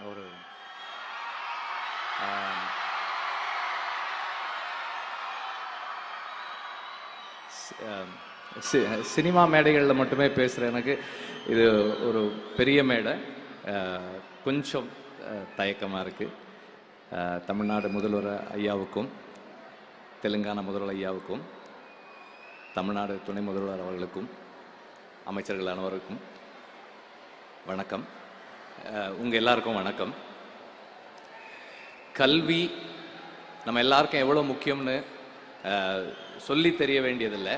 ஒரு சினிமா மேடைகளில் மட்டுமே பேசுகிற எனக்கு இது ஒரு பெரிய மேடை. கொஞ்சம் தயக்கமாக இருக்குது. தமிழ்நாடு முதல்வர் ஐயாவுக்கும், தெலுங்கானா முதல்வர் ஐயாவுக்கும், தமிழ்நாடு துணை முதல்வர் அவர்களுக்கும், அமைச்சர்கள் அனைவருக்கும் வணக்கம். உங்கள் எல்லாருக்கும் வணக்கம். கல்வி நம்ம எல்லாருக்கும் எவ்வளோ முக்கியம்னு சொல்லி தெரிய வேண்டியதில்லை.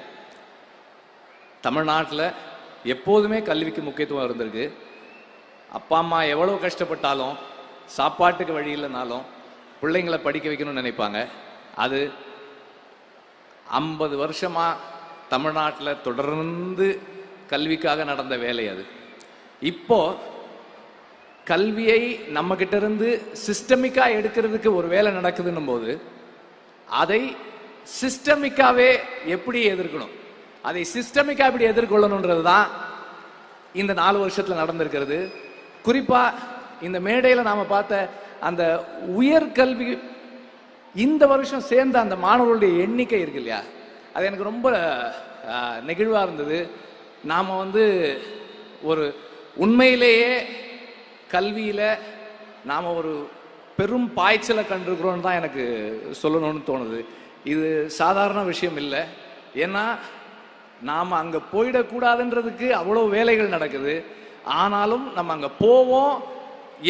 தமிழ்நாட்டில் எப்போதுமே கல்விக்கு முக்கியத்துவம் இருந்திருக்கு. அப்பா அம்மா எவ்வளோ கஷ்டப்பட்டாலும், சாப்பாட்டுக்கு வழி இல்லைனாலும் பிள்ளைங்களை படிக்க வைக்கணும்னு நினைப்பாங்க. அது 50 வருஷமாக தமிழ்நாட்டில் தொடர்ந்து கல்விக்காக நடந்த வேலை. அது இப்போ கல்வியை நம்ம கிட்ட இருந்து சிஸ்டமிக்காக எடுக்கிறதுக்கு ஒரு வேலை நடக்குதுன்னும் போது அதை சிஸ்டமிக்காவே எப்படி எதிர்க்கணும், அதை சிஸ்டமிக்கா எப்படி எதிர்கொள்ளணுன்றது தான் இந்த 4 வருஷத்துல நடந்திருக்கிறது. குறிப்பா இந்த மேடையில் நாம பார்த்த அந்த உயர்கல்வி இந்த வருஷம் சேர்ந்த அந்த மாணவர்களுடைய எண்ணிக்கை இருக்கு இல்லையா, அது எனக்கு ரொம்ப நெகிழ்வா இருந்தது. நாம ஒரு உண்மையிலேயே கல்வியில நாம ஒரு பெரும் பாய்ச்சலை கண்டிருக்கிறோன்னு தான் எனக்கு சொல்லணும்னு தோணுது. இது சாதாரண விஷயம் இல்லை. ஏன்னா நாம் அங்கே போயிடக்கூடாதுன்றதுக்கு அவ்வளோ வேலைகள் நடக்குது. ஆனாலும் நம்ம அங்கே போவோம்,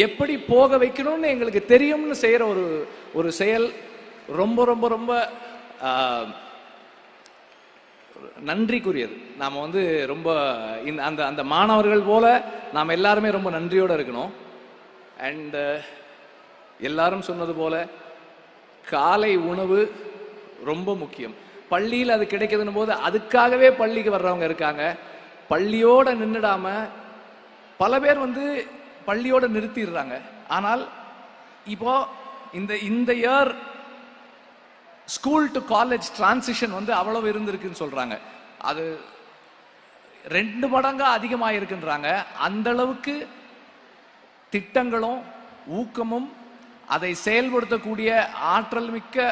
எப்படி போக வைக்கணும்னு எங்களுக்கு தெரியும்னு செய்கிற ஒரு செயல் ரொம்ப ரொம்ப ரொம்ப நன்றிக்குரியது. நாம் ரொம்ப அந்த அந்த மாணவர்கள் போல நாம் எல்லாருமே ரொம்ப நன்றியோடு இருக்கணும். அண்ட் எல்லாரும் சொன்னது போல காலை உணவு ரொம்ப முக்கியம். பள்ளியில் அது கிடைக்குதுன்னு போது அதுக்காகவே பள்ளிக்கு வர்றவங்க இருக்காங்க. பள்ளியோட நின்றுடாம பல பேர் பள்ளியோட நிறுத்திடுறாங்க. ஆனால் இப்போ இந்த year school to college transition அவ்வளவு இருந்திருக்குன்னு சொல்றாங்க. அது 2 மடங்கா அதிகமாக இருக்குன்றாங்க. அந்த அளவுக்கு திட்டங்களும் ஊக்கமும் அதை செயல்படுத்தக்கூடிய ஆற்றல் மிக்க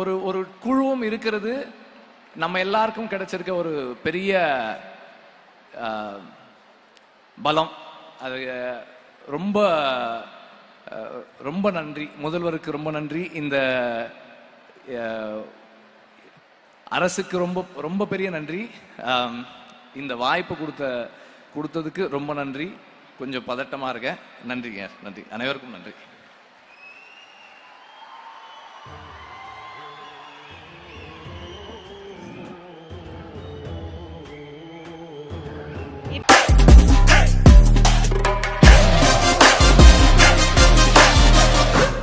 ஒரு குழுவும் இருக்கிறது. நம்ம எல்லாருக்கும் கிடைச்சிருக்க ஒரு பெரிய பலம். அது ரொம்ப ரொம்ப நன்றி. முதல்வருக்கு ரொம்ப நன்றி. இந்த அரசுக்கு ரொம்ப ரொம்ப பெரிய நன்றி. இந்த வாய்ப்பு கொடுத்ததுக்கு ரொம்ப நன்றி. கொஞ்சம் பதட்டமா இருக்கேன். நன்றிங்க. நன்றி. அனைவருக்கும் நன்றி.